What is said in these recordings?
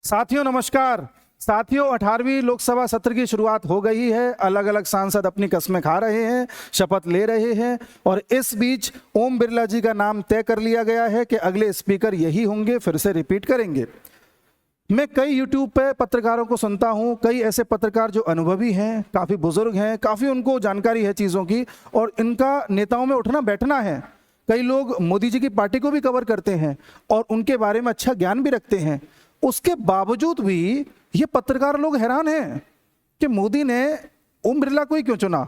साथियों नमस्कार। साथियों 18वीं लोकसभा सत्र की शुरुआत हो गई है। अलग अलग सांसद अपनी कस्में खा रहे हैं, शपथ ले रहे हैं और इस बीच ओम बिरला जी का नाम तय कर लिया गया है कि अगले स्पीकर यही होंगे, फिर से रिपीट करेंगे। मैं कई यूट्यूब पे पत्रकारों को सुनता हूं, कई ऐसे पत्रकार जो अनुभवी हैं, काफ़ी बुजुर्ग हैं, काफ़ी उनको जानकारी है चीज़ों की और इनका नेताओं में उठना बैठना है। कई लोग मोदी जी की पार्टी को भी कवर करते हैं और उनके बारे में अच्छा ज्ञान भी रखते हैं। उसके बावजूद भी ये पत्रकार लोग हैरान हैं कि मोदी ने ओम बिरला को ही क्यों चुना।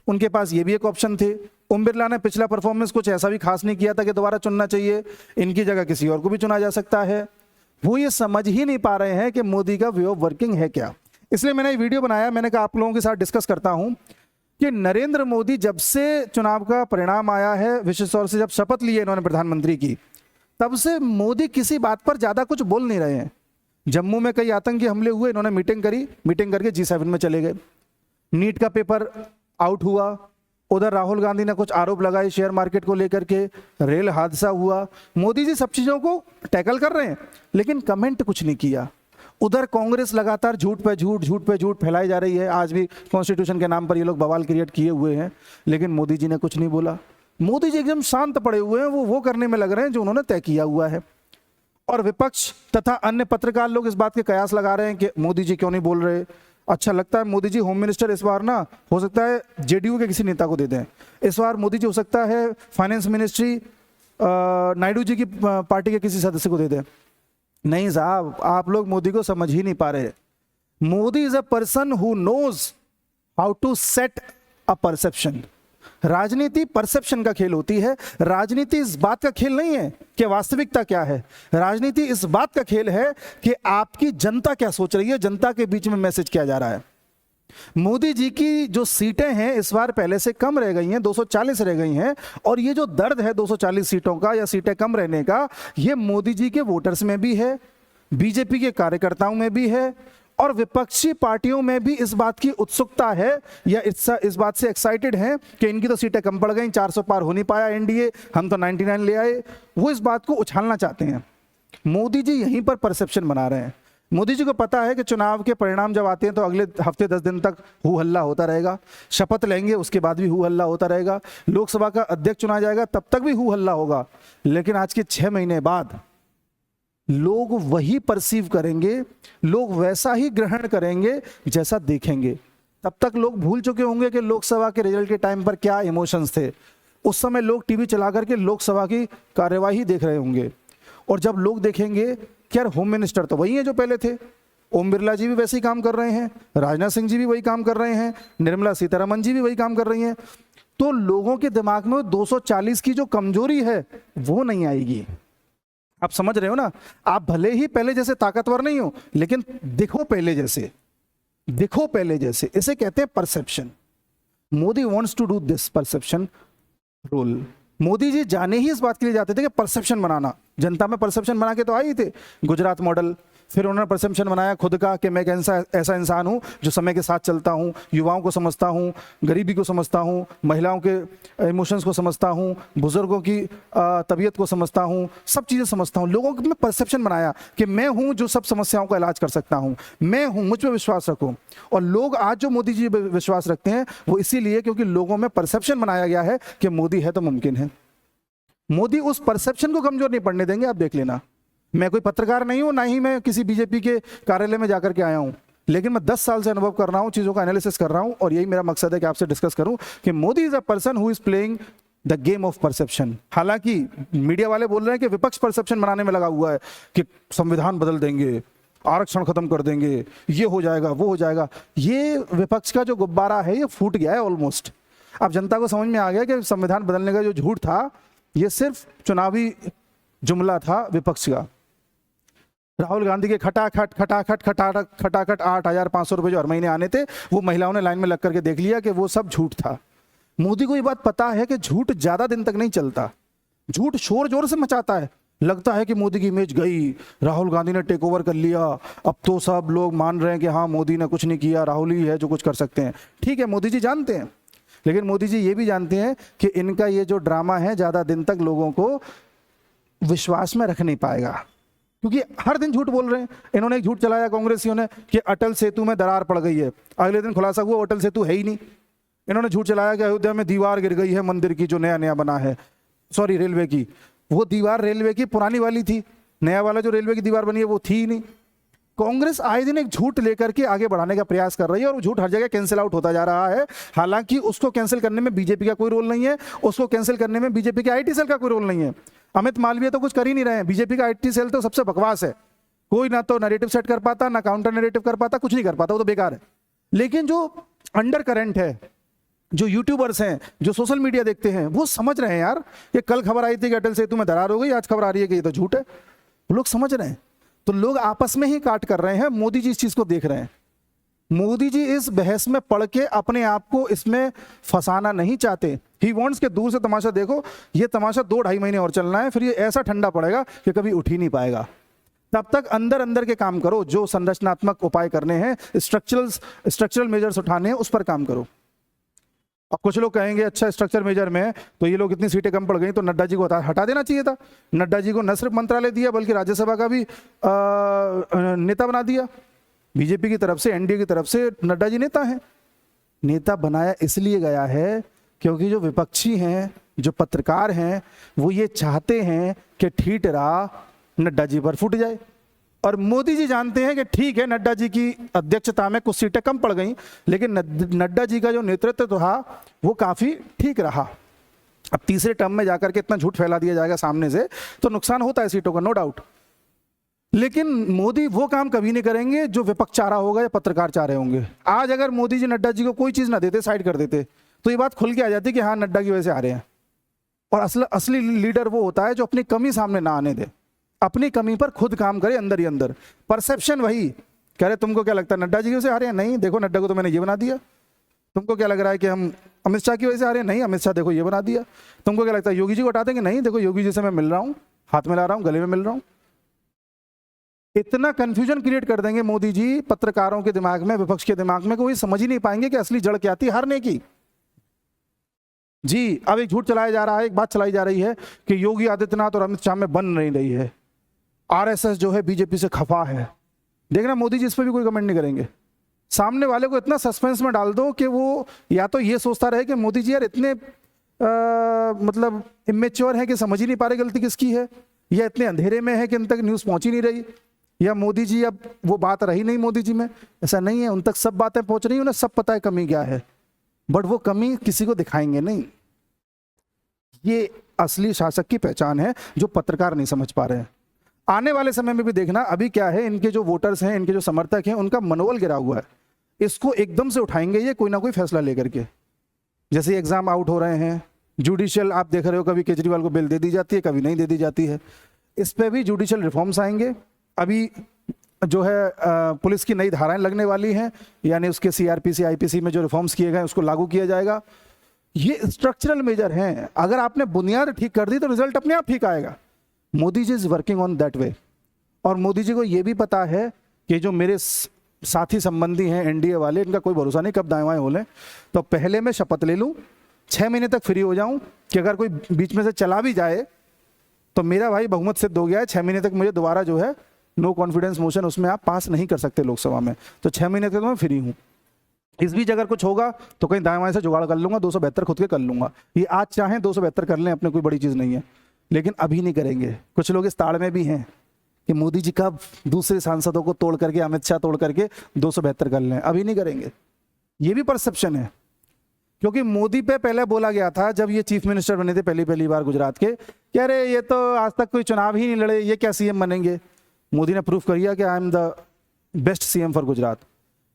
उनके पास ये भी एक ऑप्शन थे। ओम बिरला ने पिछला परफॉर्मेंस कुछ ऐसा भी खास नहीं किया था कि दोबारा चुनना चाहिए, इनकी जगह किसी और को भी चुना जा सकता है। वो ये समझ ही नहीं पा रहे हैं कि मोदी का वे ऑफ वर्किंग है क्या। इसलिए मैंने ये वीडियो बनाया। मैंने कहा आप लोगों के साथ डिस्कस करता हूं कि नरेंद्र मोदी जब से चुनाव का परिणाम आया है, विशेष तौर से जब शपथ ली है इन्होंने प्रधानमंत्री की, तब से मोदी किसी बात पर ज्यादा कुछ बोल नहीं रहे हैं। जम्मू में कई आतंकी हमले हुए, इन्होंने मीटिंग करी, मीटिंग करके G7 में चले गए। नीट का पेपर आउट हुआ, उधर राहुल गांधी ने कुछ आरोप लगाए शेयर मार्केट को लेकर के, रेल हादसा हुआ। मोदी जी सब चीजों को टैकल कर रहे हैं लेकिन कमेंट कुछ नहीं किया। उधर कांग्रेस लगातार झूठ पे झूठ फैलाई जा रही है। आज भी कॉन्स्टिट्यूशन के नाम पर ये लोग बवाल क्रिएट किए हुए हैं लेकिन मोदी जी ने कुछ नहीं बोला। मोदी जी एकदम शांत पड़े हुए हैं, वो करने में लग रहे हैं जो उन्होंने तय किया हुआ है। और विपक्ष तथा अन्य पत्रकार लोग इस बात के कयास लगा रहे हैं कि मोदी जी क्यों नहीं बोल रहे। अच्छा लगता है मोदी जी होम मिनिस्टर इस बार ना हो सकता है जेडीयू के किसी नेता को दे दें। इस बार मोदी जी हो सकता है फाइनेंस मिनिस्ट्री नायडू जी की पार्टी के किसी सदस्य को दे दें। नहीं साहब, आप लोग मोदी को समझ ही नहीं पा रहे। Modi is a person who knows how to set a perception. राजनीति परसेप्शन का खेल होती है। राजनीति इस बात का खेल नहीं है कि वास्तविकता क्या है। राजनीति इस बात का खेल है कि आपकी जनता क्या सोच रही है, जनता के बीच में मैसेज किया जा रहा है। मोदी जी की जो सीटें हैं इस बार पहले से कम रह गई हैं, 240 रह गई हैं और ये जो दर्द है 240 सीटों का या सीटें कम रहने का, ये मोदी जी के वोटर्स में भी है, बीजेपी के कार्यकर्ताओं में भी है और विपक्षी पार्टियों में भी इस बात की उत्सुकता है या इस बात से एक्साइटेड हैं कि इनकी तो सीटें कम पड़ गई, 400 पार हो नहीं पाया एनडीए, हम तो 99 ले आए। वो इस बात को उछालना चाहते हैं। मोदी जी यहीं पर परसेप्शन बना रहे हैं। मोदी जी को पता है कि चुनाव के परिणाम जब आते हैं तो अगले हफ्ते 10 दिन तक हू हल्ला होता रहेगा। शपथ लेंगे उसके बाद भी हू हल्ला होता रहेगा। लोकसभा का अध्यक्ष चुना जाएगा तब तक भी हू हल्ला होगा। लेकिन आज के 6 महीने बाद लोग वही परसीव करेंगे, लोग वैसा ही ग्रहण करेंगे जैसा देखेंगे। तब तक लोग भूल चुके होंगे कि लोकसभा के रिजल्ट के टाइम पर क्या इमोशंस थे। उस समय लोग टीवी चला करके लोकसभा की कार्यवाही देख रहे होंगे और जब लोग देखेंगे कि यार होम मिनिस्टर तो वही है जो पहले थे, ओम बिरला जी भी वैसे ही काम कर रहे हैं, राजनाथ सिंह जी भी वही काम कर रहे हैं, निर्मला सीतारमन जी भी वही काम कर रही हैं, तो लोगों के दिमाग में 240 की जो कमजोरी है वो नहीं आएगी। आप समझ रहे हो ना। आप भले ही पहले जैसे ताकतवर नहीं हो लेकिन दिखो पहले जैसे, दिखो पहले जैसे। इसे कहते हैं perception. Modi wants to do this perception role. Modi ji जाने ही इस बात के लिए जाते थे कि परसेप्शन बनाना। जनता में परसेप्शन बना के तो आए ही थे, गुजरात मॉडल। फिर उन्होंने परसेप्शन बनाया खुद का कि मैं एक ऐसा इंसान हूं जो समय के साथ चलता हूं, युवाओं को समझता हूं, गरीबी को समझता हूं, महिलाओं के इमोशंस को समझता हूं, बुजुर्गों की तबीयत को समझता हूं, सब चीज़ें समझता हूं। लोगों को मैं परसेप्शन बनाया कि मैं हूं जो सब समस्याओं का इलाज कर सकता हूं, मैं हूं, मुझ पर विश्वास रखो। और लोग आज जो मोदी जी पर विश्वास रखते हैं वो इसीलिए क्योंकि लोगों में परसेप्शन बनाया गया है कि मोदी है तो मुमकिन है। मोदी उस परसेप्शन को कमजोर नहीं पड़ने देंगे। आप देख लेना। मैं कोई पत्रकार नहीं हूं, ना ही मैं किसी बीजेपी के कार्यालय में जाकर के आया हूं, लेकिन मैं 10 साल से अनुभव कर रहा हूं, चीजों का एनालिसिस कर रहा हूं और यही मेरा मकसद है कि आपसे डिस्कस करूं कि Modi is a person who is playing the game of perception. हालांकि मीडिया वाले बोल रहे हैं कि विपक्ष परसेप्शन बनाने में लगा हुआ है कि संविधान बदल देंगे, आरक्षण खत्म कर देंगे, ये हो जाएगा, वो हो जाएगा। ये विपक्ष का जो गुब्बारा है ये फूट गया है ऑलमोस्ट। अब जनता को समझ में आ गया कि संविधान बदलने का जो झूठ था ये सिर्फ चुनावी जुमला था विपक्ष का। राहुल गांधी के खटाखट 8,500 रुपए जो हर महीने आने थे वो महिलाओं ने लाइन में लग करके देख लिया कि वो सब झूठ था। मोदी को ये बात पता है कि झूठ ज्यादा दिन तक नहीं चलता। झूठ शोर जोर से मचाता है। लगता है कि मोदी की इमेज गई, राहुल गांधी ने टेक ओवर कर लिया, अब तो सब लोग मान रहे हैं कि हाँ मोदी ने कुछ नहीं किया, राहुल ही है जो कुछ कर सकते हैं। ठीक है, मोदी जी जानते हैं, लेकिन मोदी जी ये भी जानते हैं कि इनका ये जो ड्रामा है ज्यादा दिन तक लोगों को विश्वास में रख नहीं पाएगा। क्योंकि हर दिन झूठ बोल रहे हैं। इन्होंने एक झूठ चलाया कांग्रेसियों ने कि अटल सेतु में दरार पड़ गई है, अगले दिन खुलासा हुआ अटल सेतु है ही नहीं। इन्होंने झूठ चलाया कि अयोध्या में दीवार गिर गई है मंदिर की जो नया नया बना है, सॉरी रेलवे की, वो दीवार रेलवे की पुरानी वाली थी, नया वाला जो रेलवे की दीवार बनी है वो थी ही नहीं। कांग्रेस आए दिन एक झूठ लेकर के आगे बढ़ाने का प्रयास कर रही है और वो झूठ हर जगह कैंसिल आउट होता जा रहा है। हालांकि उसको कैंसिल करने में बीजेपी का कोई रोल नहीं है, उसको कैंसिल करने में बीजेपी के आईटी सेल का कोई रोल नहीं है। अमित मालवीय तो कुछ कर ही नहीं रहे हैं, बीजेपी का आईटी सेल तो सबसे बकवास है, कोई ना तो नैरेटिव सेट कर पाता, ना काउंटर नैरेटिव कर पाता, कुछ नहीं कर पाता, वो तो बेकार है। लेकिन जो अंडर करंट है, जो यूट्यूबर्स हैं, जो सोशल मीडिया देखते हैं, वो समझ रहे हैं यार, ये कल खबर आई थी कि अटल सेतु में दरार हो गई, आज खबर आ रही है कि ये तो झूठ है। लोग समझ रहे हैं, तो लोग आपस में ही काट कर रहे हैं। मोदी जी इस चीज को देख रहे हैं। मोदी जी इस बहस में पड़ के अपने आप को इसमें फंसाना नहीं चाहते। ही वांट्स के दूर से तमाशा देखो, ये तमाशा 2-2.5 महीने और चलना है, फिर ये ऐसा ठंडा पड़ेगा कि कभी उठ ही नहीं पाएगा। तब तक अंदर अंदर के काम करो, जो संरचनात्मक उपाय करने हैं, स्ट्रक्चरल मेजर्स उठाने हैं, उस पर काम करो। अब कुछ लोग कहेंगे अच्छा स्ट्रक्चर मेजर में तो ये लोग इतनी सीटें कम पड़ गई तो नड्डा जी को हटा देना चाहिए था। नड्डा जी को न सिर्फ मंत्रालय दिया बल्कि राज्यसभा का भी नेता बना दिया। बीजेपी की तरफ से, एनडीए की तरफ से नड्डा जी नेता हैं। नेता बनाया इसलिए गया है क्योंकि जो विपक्षी हैं, जो पत्रकार हैं, वो ये चाहते हैं कि ठीठरा नड्डा जी पर फूट जाए। और मोदी जी जानते हैं कि ठीक है नड्डा जी की अध्यक्षता में कुछ सीटें कम पड़ गई, लेकिन नड्डा जी का जो नेतृत्व था वो काफी ठीक रहा। अब तीसरे टर्म में जाकर के इतना झूठ फैला दिया जाएगा सामने से तो नुकसान होता है सीटों का, नो डाउट। लेकिन मोदी वो काम कभी नहीं करेंगे जो विपक्ष चाह रहा होगा या पत्रकार चाह रहे होंगे। आज अगर मोदी जी नड्डा जी को कोई चीज ना देते, साइड कर देते, तो ये बात खुल के आ जाती कि हाँ नड्डा की वजह से आ रहे हैं। और असली लीडर वो होता है जो अपनी कमी सामने ना आने दे, अपनी कमी पर खुद काम करे अंदर ही अंदर। परसेप्शन वही कह रहे, तुमको क्या लगता है नड्डा जी की वजह से आ रहे हैं? नहीं, देखो नड्डा को तो मैंने ये बना दिया। तुमको क्या लग रहा है कि हम अमित शाह की वजह से आ रहे हैं? नहीं, अमित शाह देखो ये बना दिया। तुमको क्या लगता है योगी जी को हटा देंगे? नहीं, देखो योगी जी से मैं मिल रहा हूँ, हाथ मिला रहा हूँ, गले में मिल रहा हूँ। इतना कंफ्यूजन क्रिएट कर देंगे मोदी जी पत्रकारों के दिमाग में, विपक्ष के दिमाग में, कोई समझ ही नहीं पाएंगे कि असली जड़ क्या थी हारने की। जी अब एक झूठ चलाया जा रहा है, एक बात चलाई जा रही है कि योगी आदित्यनाथ और अमित शाह में बन नहीं रही है, आरएसएस जो है बीजेपी से खफा है। देखना मोदी जी इस पर भी कोई कमेंट नहीं करेंगे। सामने वाले को इतना सस्पेंस में डाल दो कि वो या तो ये सोचता रहे कि मोदी जी यार इतने मतलब इमेच्योर है कि समझ ही नहीं पा रहे गलती किसकी है, या इतने अंधेरे में है कि उन तक न्यूज़ पहुंच ही नहीं रही, या मोदी जी अब वो बात रही नहीं मोदी जी में। ऐसा नहीं है, उन तक सब बातें पहुंच रही, उन्हें सब पता है कमी क्या है, बट वो कमी किसी को दिखाएंगे नहीं। ये असली शासक की पहचान है जो पत्रकार नहीं समझ पा रहे हैं। आने वाले समय में भी देखना, अभी क्या है, इनके जो वोटर्स हैं, इनके जो समर्थक हैं, उनका मनोबल गिरा हुआ है। इसको एकदम से उठाएंगे ये कोई ना कोई फैसला लेकर के। जैसे एग्जाम आउट हो रहे हैं, जुडिशियल आप देख रहे हो, कभी केजरीवाल को बेल दे दी जाती है, कभी नहीं दे दी जाती है। इस पे भी जुडिशियल रिफॉर्म्स आएंगे। अभी जो है पुलिस की नई धाराएं लगने वाली हैं, यानी उसके सीआरपीसी आईपीसी में जो रिफॉर्म्स किए गए उसको लागू किया जाएगा। ये स्ट्रक्चरल मेजर हैं, अगर आपने बुनियाद ठीक कर दी तो रिजल्ट अपने आप ठीक आएगा। Modi ji is working on that way. और मोदी जी को यह भी पता है कि जो मेरे साथी संबंधी हैं एनडीए वाले, इनका कोई भरोसा नहीं कब दाएं बाएं हो लें, तो पहले मैं शपथ ले लूं, 6 महीने तक फ्री हो जाऊं कि अगर कोई बीच में से चला भी जाए तो मेरा भाई बहुमत सिद्ध हो गया है, 6 महीने तक मुझे दोबारा जो है नो कॉन्फिडेंस मोशन उसमें आप पास नहीं कर सकते लोकसभा में, तो 6 महीने तक तो मैं फ्री हूँ। इस बीच अगर कुछ होगा तो कहीं दाएं बाएं से जुगाड़ कर लूंगा, 272 खुद के कर लूंगा। ये आज चाहें 272 कर लें, अपने कोई बड़ी चीज़ नहीं है, लेकिन अभी नहीं करेंगे। कुछ लोग इस ताड़ में भी हैं कि मोदी जी कब दूसरे सांसदों को तोड़ करके, अमित शाह तोड़ करके 272 कर लें, अभी नहीं करेंगे। ये भी परसेप्शन है, क्योंकि मोदी पे पहले बोला गया था जब ये चीफ मिनिस्टर बने थे पहली बार गुजरात के, कि अरे ये तो आज तक कोई चुनाव ही नहीं लड़े, ये क्या सीएम बनेंगे। मोदी ने प्रूफ कर दिया कि I am the best CM for Gujarat.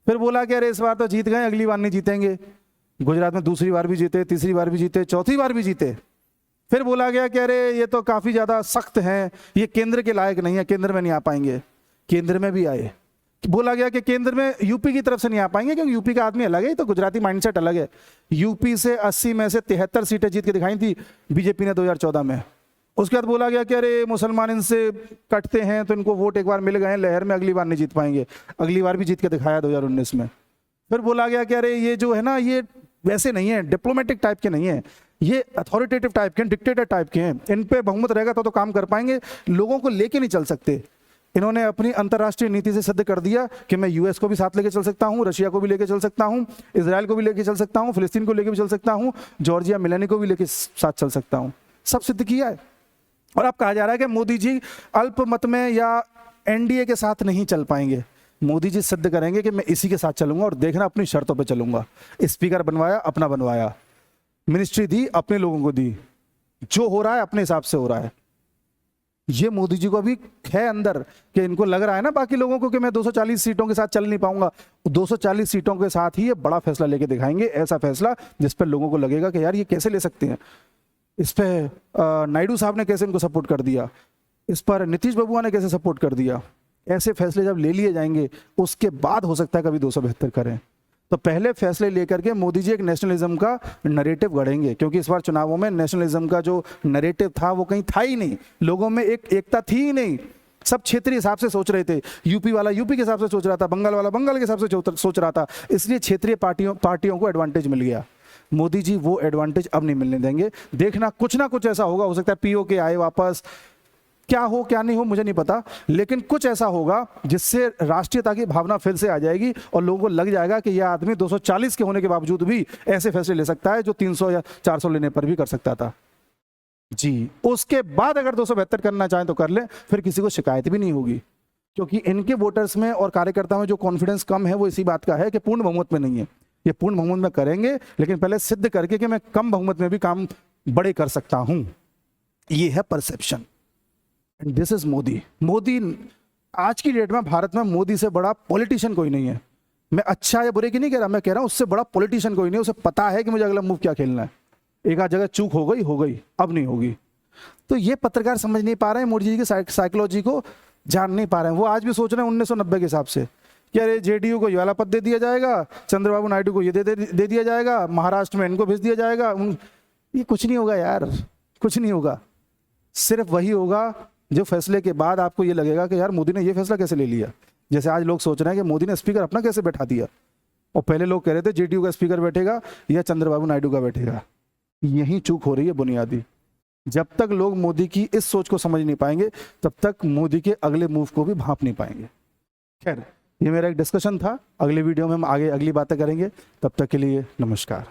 फिर बोला कि अरे इस बार तो जीत गए, अगली बार नहीं जीतेंगे। गुजरात में दूसरी बार भी जीते, तीसरी बार भी जीते, चौथी बार भी जीते। फिर बोला गया कि अरे ये तो काफ़ी ज़्यादा सख्त हैं, ये केंद्र के लायक नहीं है, केंद्र में नहीं आ पाएंगे। केंद्र में भी आए। बोला गया कि केंद्र में यूपी की तरफ से नहीं आ पाएंगे क्योंकि यूपी का आदमी अलग है, तो गुजराती माइंडसेट अलग है। यूपी से 80 में से 73 सीटें जीत के दिखाई थी बीजेपी ने 2014 में। उसके बाद बोला गया कि अरे मुसलमान इनसे कटते हैं तो इनको वोट एक बार मिल गए हैं लहर में, अगली बार नहीं जीत पाएंगे। अगली बार भी जीत के दिखाया 2019 में। फिर बोला गया कि अरे ये जो है ना, ये वैसे नहीं है, डिप्लोमेटिक टाइप के नहीं है, ये अथॉरिटेटिव टाइप के, डिक्टेटर टाइप के हैं, इन पे बहुमत रहेगा तो काम कर पाएंगे, लोगों को लेके नहीं चल सकते। इन्होंने अपनी अंतर्राष्ट्रीय नीति से सिद्ध कर दिया कि मैं यूएस को भी साथ लेके चल सकता हूं, रशिया को भी लेके चल सकता हूं, इजराइल को भी लेके चल सकता हूं, फिलिस्तीन को लेके भी चल सकता हूं, जॉर्जिया मिलानी को भी लेके साथ चल सकता हूं। सब सिद्ध किया है। और अब कहा जा रहा है कि मोदी जी अल्पमत में या एनडीए के साथ नहीं चल पाएंगे। मोदी जी सिद्ध करेंगे कि मैं इसी के साथ चलूंगा और देखना अपनी शर्तों पे चलूंगा। स्पीकर बनवाया, अपना बनवाया, मिनिस्ट्री दी, अपने लोगों को दी, जो हो रहा है अपने हिसाब से हो रहा है। ये मोदी जी को अभी है अंदर कि इनको लग रहा है ना बाकी लोगों को कि मैं 240 सीटों के साथ चल नहीं पाऊंगा। 240 सीटों के साथ ही ये बड़ा फैसला लेके दिखाएंगे, ऐसा फैसला जिस पर लोगों को लगेगा कि यार ये कैसे ले सकते हैं। इस पर नायडू साहब ने कैसे इनको सपोर्ट कर दिया, इस पर नीतीश बबुआ ने कैसे सपोर्ट कर दिया। ऐसे फैसले जब ले लिए जाएंगे उसके बाद हो सकता है कभी 272 करें। तो पहले फैसले लेकर के मोदी जी एक नेशनलिज्म का नैरेटिव गढ़ेंगे, क्योंकि इस बार चुनावों में नेशनलिज्म का जो नैरेटिव था वो कहीं था ही नहीं, लोगों में एकता थी ही नहीं। सब क्षेत्रीय हिसाब से सोच रहे थे, यूपी वाला यूपी के हिसाब से सोच रहा था, बंगाल वाला बंगाल के हिसाब से सोच रहा था, इसलिए क्षेत्रीय पार्टियों को एडवांटेज मिल गया। मोदी जी वो एडवांटेज अब नहीं मिलने देंगे। देखना कुछ ना कुछ ऐसा होगा, हो सकता है पीओके आए वापस, क्या हो क्या नहीं हो मुझे नहीं पता, लेकिन कुछ ऐसा होगा जिससे राष्ट्रीयता की भावना फिर से आ जाएगी और लोगों को लग जाएगा कि यह आदमी 240 के होने के बावजूद भी ऐसे फैसले ले सकता है जो 300 या 400 लेने पर भी कर सकता था जी। उसके बाद अगर 272 करना चाहें तो कर ले, फिर किसी को शिकायत भी नहीं होगी, क्योंकि इनके वोटर्स में और कार्यकर्ताओं में जो कॉन्फिडेंस कम है वो इसी बात का है कि पूर्ण बहुमत में नहीं है। ये पूर्ण बहुमत में करेंगे, लेकिन पहले सिद्ध करके कि मैं कम बहुमत में भी काम बड़े कर सकता हूं। ये है perception. And this is Modi. Modi आज की डेट में भारत में मोदी से बड़ा पॉलिटिशियन कोई नहीं है। मैं अच्छा या बुरे की नहीं कह रहा, मैं कह रहा हूं उससे बड़ा पॉलिटिशियन कोई नहीं है। उसे पता है कि मुझे अगला मूव क्या खेलना है। एक आध जगह चूक हो गई, अब नहीं होगी। तो ये पत्रकार समझ नहीं पा रहे हैं, मोदी जी की साइकोलॉजी को जान नहीं पा रहे हैं। वो आज भी सोच रहे हैं 1990 के हिसाब से कि अरे जेडीयू को ये वाला पद दे दिया जाएगा, चंद्रबाबू नायडू को ये दे दिया जाएगा, महाराष्ट्र में इनको भेज दिया जाएगा। ये कुछ नहीं होगा यार, कुछ नहीं होगा। सिर्फ वही होगा जो फैसले के बाद आपको ये लगेगा कि यार मोदी ने ये फैसला कैसे ले लिया। जैसे आज लोग सोच रहे हैं कि मोदी ने स्पीकर अपना कैसे बैठा दिया, और पहले लोग कह रहे थे जेडीयू का स्पीकर बैठेगा या चंद्रबाबू नायडू का बैठेगा। यही चूक हो रही है बुनियादी। जब तक लोग मोदी की इस सोच को समझ नहीं पाएंगे तब तक मोदी के अगले मूव को भी भांप नहीं पाएंगे। खैर, ये मेरा एक डिस्कशन था। अगले वीडियो में हम आगे अगली बातें करेंगे। तब तक के लिए नमस्कार।